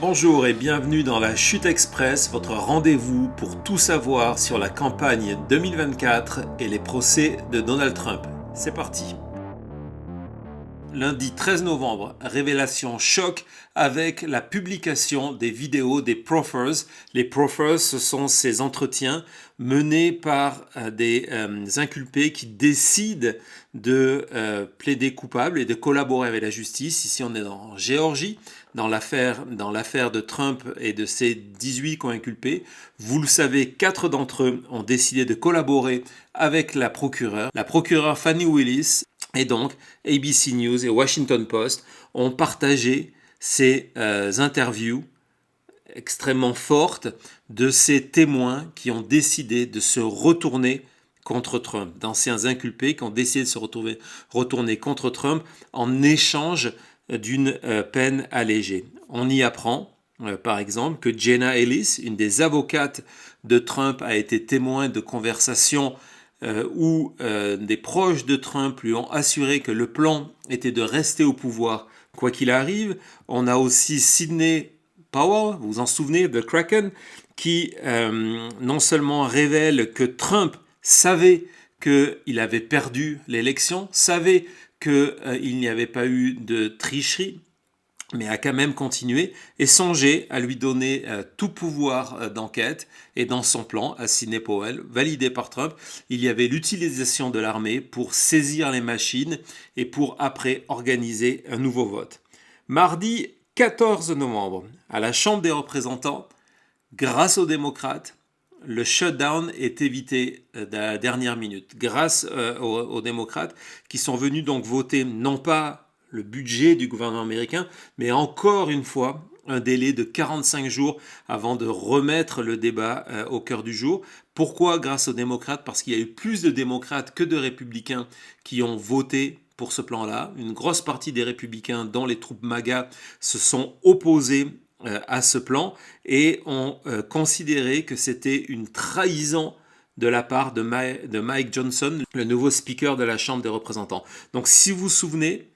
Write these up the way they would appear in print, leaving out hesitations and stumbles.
Bonjour et bienvenue dans la Chute Express, votre rendez-vous pour tout savoir sur la campagne 2024 et les procès de Donald Trump. C'est parti. Lundi 13 novembre, révélation choc avec la publication des vidéos des profers. Les profers, ce sont ces entretiens menés par des inculpés qui décident de plaider coupable et de collaborer avec la justice. Ici, on est en Géorgie, dans l'affaire de Trump et de ses 18 co-inculpés. Vous le savez, 4 d'entre eux ont décidé de collaborer avec la procureure Fani Willis. Et donc, ABC News et Washington Post ont partagé ces interviews extrêmement fortes de ces témoins qui ont décidé de se retourner contre Trump, d'anciens inculpés qui ont décidé de se retourner contre Trump en échange d'une peine allégée. On y apprend, par exemple, que Jenna Ellis, une des avocates de Trump, a été témoin de conversations où des proches de Trump lui ont assuré que le plan était de rester au pouvoir quoi qu'il arrive. On a aussi Sidney Powell, vous vous en souvenez, de Kraken, qui non seulement révèle que Trump savait qu'il avait perdu l'élection, savait qu'il n'y avait pas eu de tricherie, mais a quand même continué et songé à lui donner tout pouvoir d'enquête. Et dans son plan, à Sidney Powell, validé par Trump, il y avait l'utilisation de l'armée pour saisir les machines et pour après organiser un nouveau vote. Mardi 14 novembre, à la Chambre des représentants, grâce aux démocrates, le shutdown est évité à la dernière minute. Grâce aux démocrates qui sont venus donc voter non pas le budget du gouvernement américain, mais encore une fois, un délai de 45 jours avant de remettre le débat au cœur du jour. Pourquoi grâce aux démocrates? Parce qu'il y a eu plus de démocrates que de républicains qui ont voté pour ce plan-là. Une grosse partie des républicains, dont les troupes MAGA, se sont opposés à ce plan et ont considéré que c'était une trahison de la part de Mike Johnson, le nouveau speaker de la Chambre des représentants. Donc si vous vous souvenez,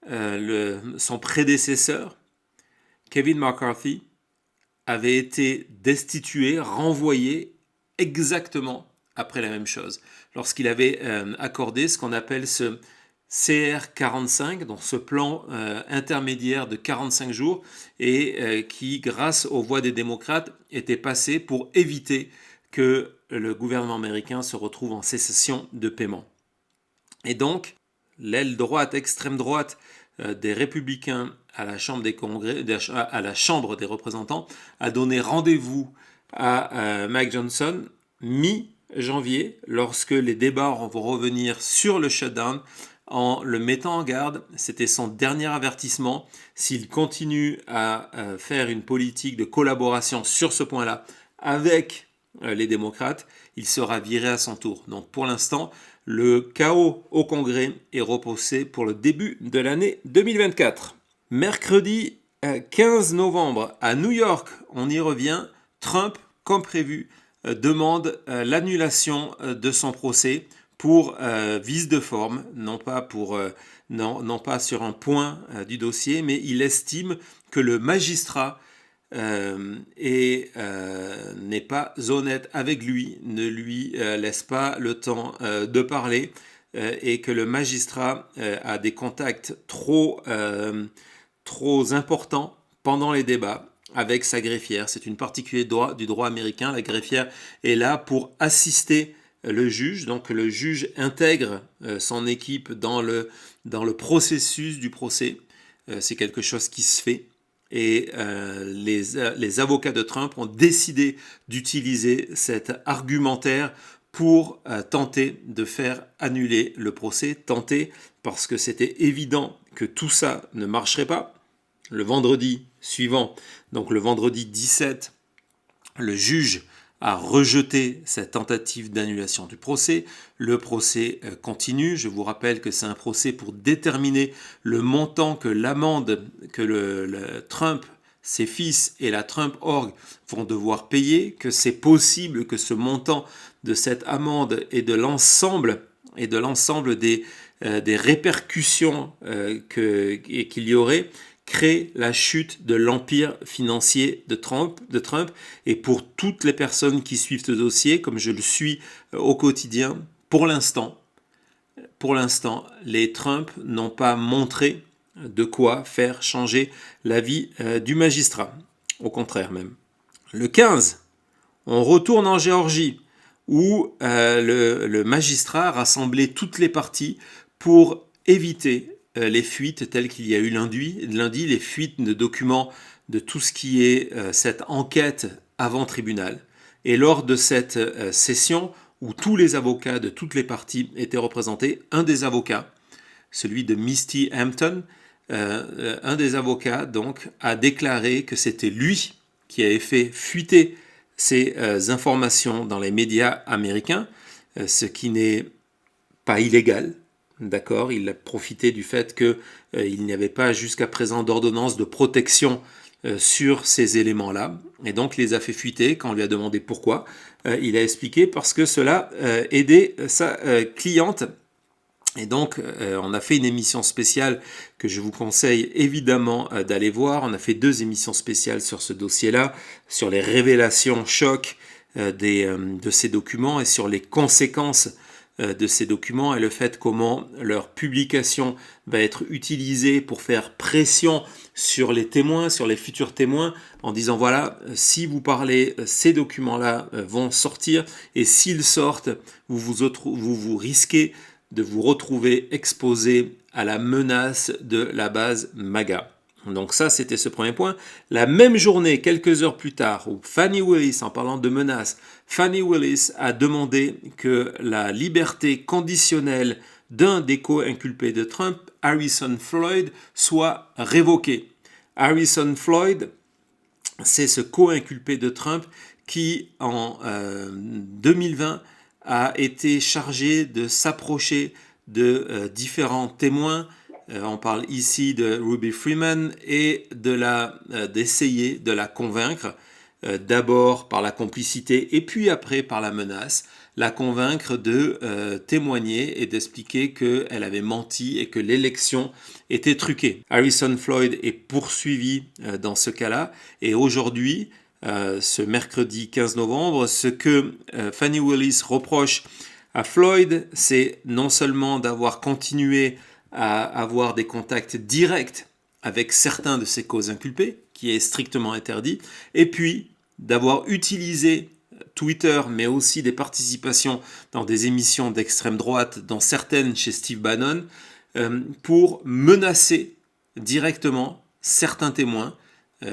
son prédécesseur, Kevin McCarthy, avait été destitué, renvoyé exactement après la même chose, lorsqu'il avait accordé ce qu'on appelle ce CR45, donc ce plan intermédiaire de 45 jours, et qui, grâce aux voix des démocrates, était passé pour éviter que le gouvernement américain se retrouve en cessation de paiement. Et donc, l'aile droite, extrême droite des républicains à la Chambre à la Chambre des représentants a donné rendez-vous à Mike Johnson mi-janvier, lorsque les débats vont revenir sur le shutdown, en le mettant en garde. C'était son dernier avertissement. S'il continue à faire une politique de collaboration sur ce point-là avec les démocrates, il sera viré à son tour. Donc pour l'instant, le chaos au Congrès est repoussé pour le début de l'année 2024. Mercredi 15 novembre, à New York, on y revient, Trump, comme prévu, demande l'annulation de son procès pour vice de forme, non pas sur un point du dossier, mais il estime que le magistrat n'est pas honnête avec lui, ne lui laisse pas le temps de parler et que le magistrat a des contacts trop importants pendant les débats avec sa greffière. C'est une particularité du droit américain. La greffière est là pour assister le juge. Donc le juge intègre son équipe dans le processus du procès. C'est quelque chose qui se fait. Et les avocats de Trump ont décidé d'utiliser cet argumentaire pour tenter de faire annuler le procès. Tenter parce que c'était évident que tout ça ne marcherait pas. Le vendredi suivant, donc le vendredi 17, le juge a rejeté cette tentative d'annulation du procès. Le procès continue. Je vous rappelle que c'est un procès pour déterminer le montant que l'amende que le Trump, ses fils et la Trump Org vont devoir payer, que c'est possible que ce montant de cette amende et de l'ensemble des répercussions qu'il y aurait, crée la chute de l'empire financier de Trump. Et pour toutes les personnes qui suivent ce dossier, comme je le suis au quotidien, pour l'instant, les Trump n'ont pas montré de quoi faire changer l'avis du magistrat. Au contraire même. Le 15, on retourne en Géorgie, où le magistrat a rassemblé toutes les parties pour éviter les fuites telles qu'il y a eu lundi, les fuites de documents de tout ce qui est cette enquête avant tribunal. Et lors de cette session, où tous les avocats de toutes les parties étaient représentés, un des avocats, celui de Misty Hampton, un des avocats donc a déclaré que c'était lui qui avait fait fuiter ces informations dans les médias américains, ce qui n'est pas illégal. D'accord, il a profité du fait qu'il n'y avait pas jusqu'à présent d'ordonnance de protection sur ces éléments-là, et donc il les a fait fuiter. Quand on lui a demandé pourquoi, il a expliqué parce que cela aidait sa cliente. Et donc, on a fait une émission spéciale que je vous conseille évidemment d'aller voir. On a fait 2 émissions spéciales sur ce dossier-là, sur les révélations chocs de ces documents et sur les conséquences de ces documents et le fait comment leur publication va être utilisée pour faire pression sur les témoins, sur les futurs témoins, en disant voilà, si vous parlez, ces documents-là vont sortir, et s'ils sortent, vous risquez de vous retrouver exposé à la menace de la base MAGA. Donc ça, c'était ce premier point. La même journée, quelques heures plus tard, où Fani Willis, en parlant de menaces, Fani Willis a demandé que la liberté conditionnelle d'un des co-inculpés de Trump, Harrison Floyd, soit révoquée. Harrison Floyd, c'est ce co-inculpé de Trump qui, en 2020, a été chargé de s'approcher de différents témoins. On parle ici de Ruby Freeman et d'essayer de la convaincre, d'abord par la complicité et puis après par la menace, la convaincre de témoigner et d'expliquer qu'elle avait menti et que l'élection était truquée. Harrison Floyd est poursuivi dans ce cas-là, et aujourd'hui, ce mercredi 15 novembre, ce que Fani Willis reproche à Floyd, c'est non seulement d'avoir continué à avoir des contacts directs avec certains de ses causes inculpés, qui est strictement interdit, et puis d'avoir utilisé Twitter, mais aussi des participations dans des émissions d'extrême droite, dont certaines chez Steve Bannon, pour menacer directement certains témoins.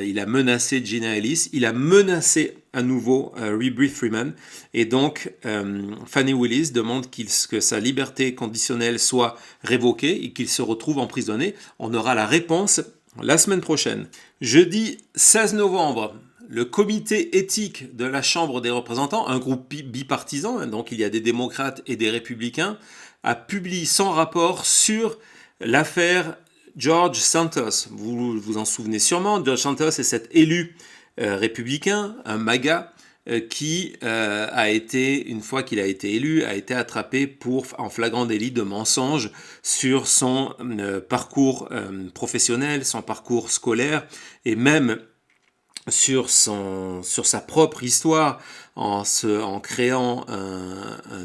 Il a menacé Gina Ellis, il a menacé à nouveau Ruby Freeman, et donc Fani Willis demande que sa liberté conditionnelle soit révoquée et qu'il se retrouve emprisonné. On aura la réponse la semaine prochaine. Jeudi 16 novembre, le comité éthique de la Chambre des représentants, un groupe bipartisan, donc il y a des démocrates et des républicains, a publié son rapport sur l'affaire George Santos. Vous vous en souvenez sûrement. George Santos est cet élu républicain, un MAGA, qui a été, une fois qu'il a été élu, a été attrapé en flagrant délit de mensonge sur son parcours professionnel, son parcours scolaire, et même sur sa propre histoire, en créant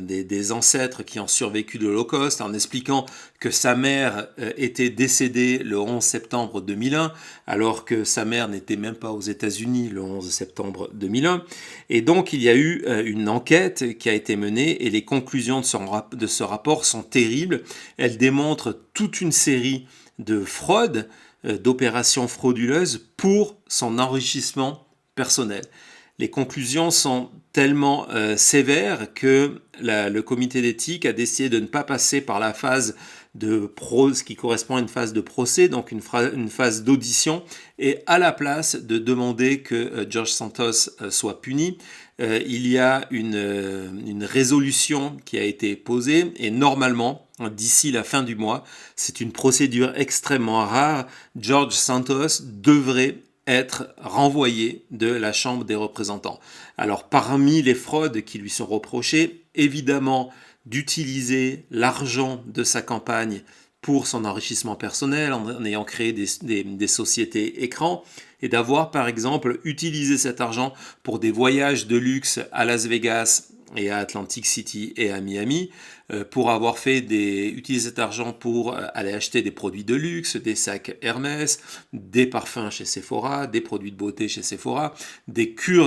des ancêtres qui ont survécu de l'Holocauste, en expliquant que sa mère était décédée le 11 septembre 2001, alors que sa mère n'était même pas aux États-Unis le 11 septembre 2001. Et donc il y a eu une enquête qui a été menée, et les conclusions de ce rapport sont terribles. Elles démontrent toute une série de fraudes, d'opérations frauduleuses pour son enrichissement personnel. Les conclusions sont tellement sévères que le comité d'éthique a décidé de ne pas passer par la phase ce qui correspond à une phase de procès, donc une phase d'audition, et à la place de demander que George Santos soit puni, il y a une résolution qui a été posée, et normalement, d'ici la fin du mois, c'est une procédure extrêmement rare, George Santos devrait être renvoyé de la Chambre des représentants. Alors parmi les fraudes qui lui sont reprochées, évidemment d'utiliser l'argent de sa campagne pour son enrichissement personnel en ayant créé des sociétés écrans et d'avoir par exemple utilisé cet argent pour des voyages de luxe à Las Vegas et à Atlantic City et à Miami, pour avoir utilisé cet argent pour aller acheter des produits de luxe, des sacs Hermès, des parfums chez Sephora, des produits de beauté chez Sephora,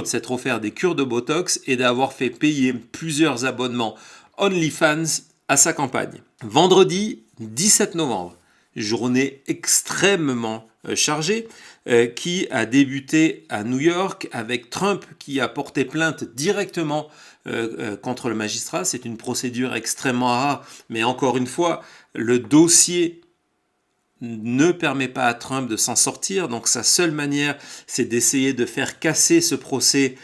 s'être offert des cures de Botox et d'avoir fait payer plusieurs abonnements OnlyFans à sa campagne. Vendredi 17 novembre, journée extrêmement chargée, qui a débuté à New York avec Trump qui a porté plainte directement contre le magistrat. C'est une procédure extrêmement rare, mais encore une fois, le dossier ne permet pas à Trump de s'en sortir, donc sa seule manière, c'est d'essayer de faire casser ce procès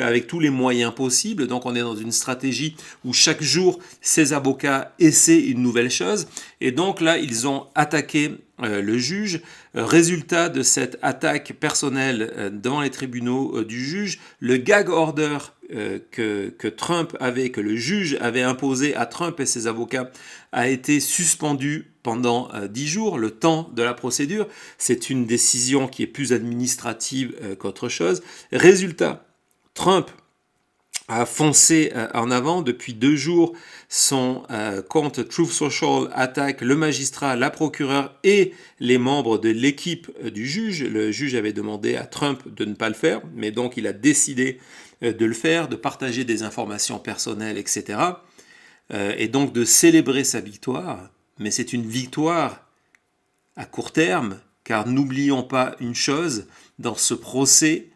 avec tous les moyens possibles. Donc on est dans une stratégie où chaque jour, ses avocats essaient une nouvelle chose. Et donc là, ils ont attaqué le juge. Résultat de cette attaque personnelle devant les tribunaux du juge, le gag order que le juge avait imposé à Trump et ses avocats a été suspendu pendant 10 jours, le temps de la procédure. C'est une décision qui est plus administrative qu'autre chose. Résultat, Trump a foncé en avant. Depuis 2 jours, son compte Truth Social attaque le magistrat, la procureure et les membres de l'équipe du juge. Le juge avait demandé à Trump de ne pas le faire, mais donc il a décidé de le faire, de partager des informations personnelles, etc. Et donc de célébrer sa victoire. Mais c'est une victoire à court terme, car n'oublions pas une chose, dans ce procès,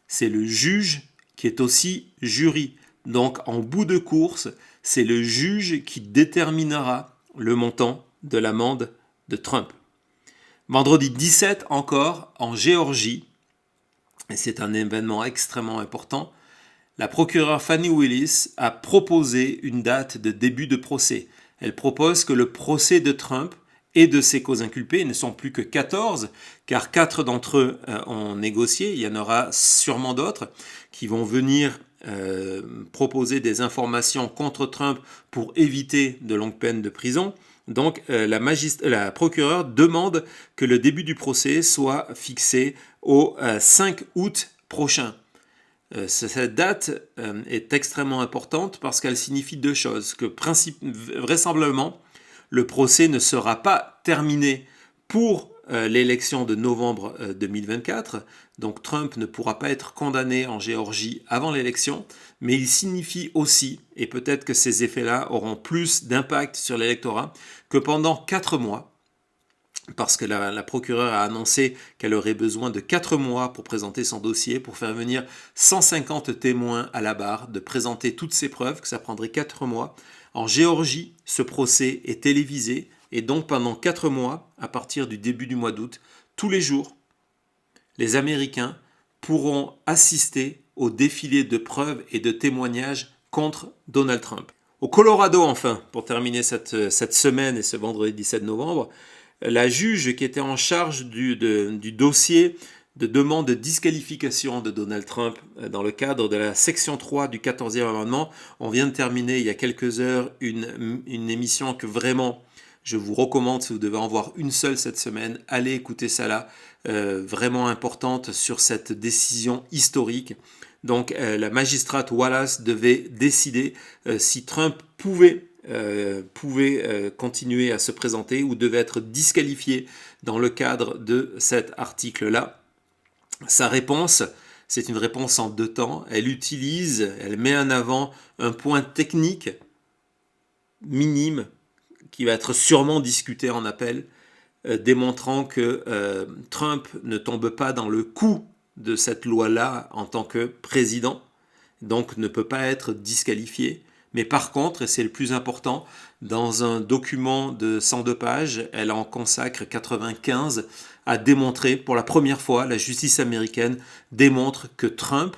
c'est le juge qui est aussi jury. Donc en bout de course, c'est le juge qui déterminera le montant de l'amende de Trump. Vendredi 17 encore, en Géorgie, et c'est un événement extrêmement important, la procureure Fani Willis a proposé une date de début de procès. Elle propose que le procès de Trump et de ses co-inculpés ne sont plus que 14, car 4 d'entre eux ont négocié. Il y en aura sûrement d'autres qui vont venir proposer des informations contre Trump pour éviter de longues peines de prison. Donc la procureure demande que le début du procès soit fixé au 5 août prochain. Cette date est extrêmement importante parce qu'elle signifie 2 choses. Que vraisemblablement, le procès ne sera pas terminé pour l'élection de novembre 2024. Donc Trump ne pourra pas être condamné en Géorgie avant l'élection. Mais il signifie aussi, et peut-être que ces effets-là auront plus d'impact sur l'électorat, que pendant 4 mois, parce que la procureure a annoncé qu'elle aurait besoin de 4 mois pour présenter son dossier, pour faire venir 150 témoins à la barre, de présenter toutes ses preuves, que ça prendrait 4 mois. En Géorgie, ce procès est télévisé, et donc pendant 4 mois, à partir du début du mois d'août, tous les jours, les Américains pourront assister au défilé de preuves et de témoignages contre Donald Trump. Au Colorado, enfin, pour terminer cette semaine et ce vendredi 17 novembre, la juge qui était en charge du dossier de demande de disqualification de Donald Trump dans le cadre de la section 3 du 14e amendement, on vient de terminer il y a quelques heures une émission que vraiment je vous recommande, si vous devez en voir une seule cette semaine, allez écouter ça là, vraiment importante sur cette décision historique. Donc la magistrate Wallace devait décider si Trump pouvait continuer à se présenter ou devait être disqualifié dans le cadre de cet article-là. Sa réponse, c'est une réponse en 2 temps. Elle met en avant un point technique minime qui va être sûrement discuté en appel, démontrant que Trump ne tombe pas dans le coup de cette loi-là en tant que président, donc ne peut pas être disqualifié. Mais par contre, et c'est le plus important, dans un document de 102 pages, elle en consacre 95 à démontrer, pour la première fois, la justice américaine démontre que Trump,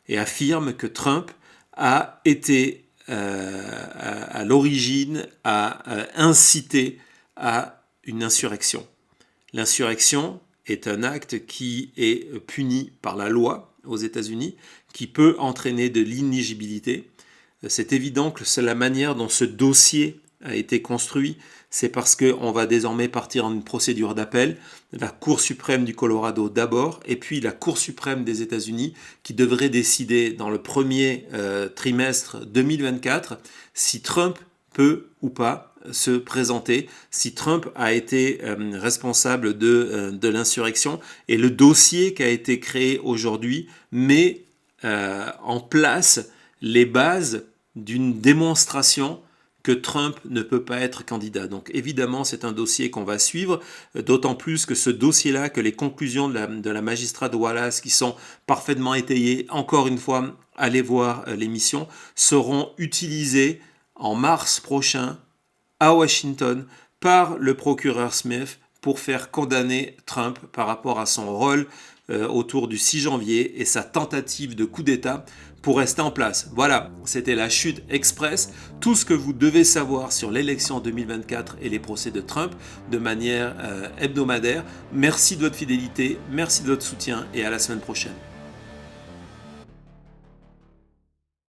et affirme que Trump a été à l'origine, a incité à une insurrection. L'insurrection est un acte qui est puni par la loi aux États-Unis, qui peut entraîner de l'inéligibilité. C'est évident que c'est la manière dont ce dossier a été construit, c'est parce qu'on va désormais partir en une procédure d'appel. La Cour suprême du Colorado d'abord, et puis la Cour suprême des États-Unis qui devrait décider dans le premier trimestre 2024 si Trump peut ou pas se présenter, si Trump a été responsable de l'insurrection. Et le dossier qui a été créé aujourd'hui met en place les bases d'une démonstration que Trump ne peut pas être candidat. Donc évidemment, c'est un dossier qu'on va suivre, d'autant plus que ce dossier-là, que les conclusions de la magistrate Wallace, qui sont parfaitement étayées, encore une fois, allez voir l'émission, seront utilisées en mars prochain à Washington par le procureur Smith pour faire condamner Trump par rapport à son rôle autour du 6 janvier et sa tentative de coup d'État pour rester en place. Voilà, c'était la chute express. Tout ce que vous devez savoir sur l'élection 2024 et les procès de Trump de manière hebdomadaire. Merci de votre fidélité, merci de votre soutien et à la semaine prochaine.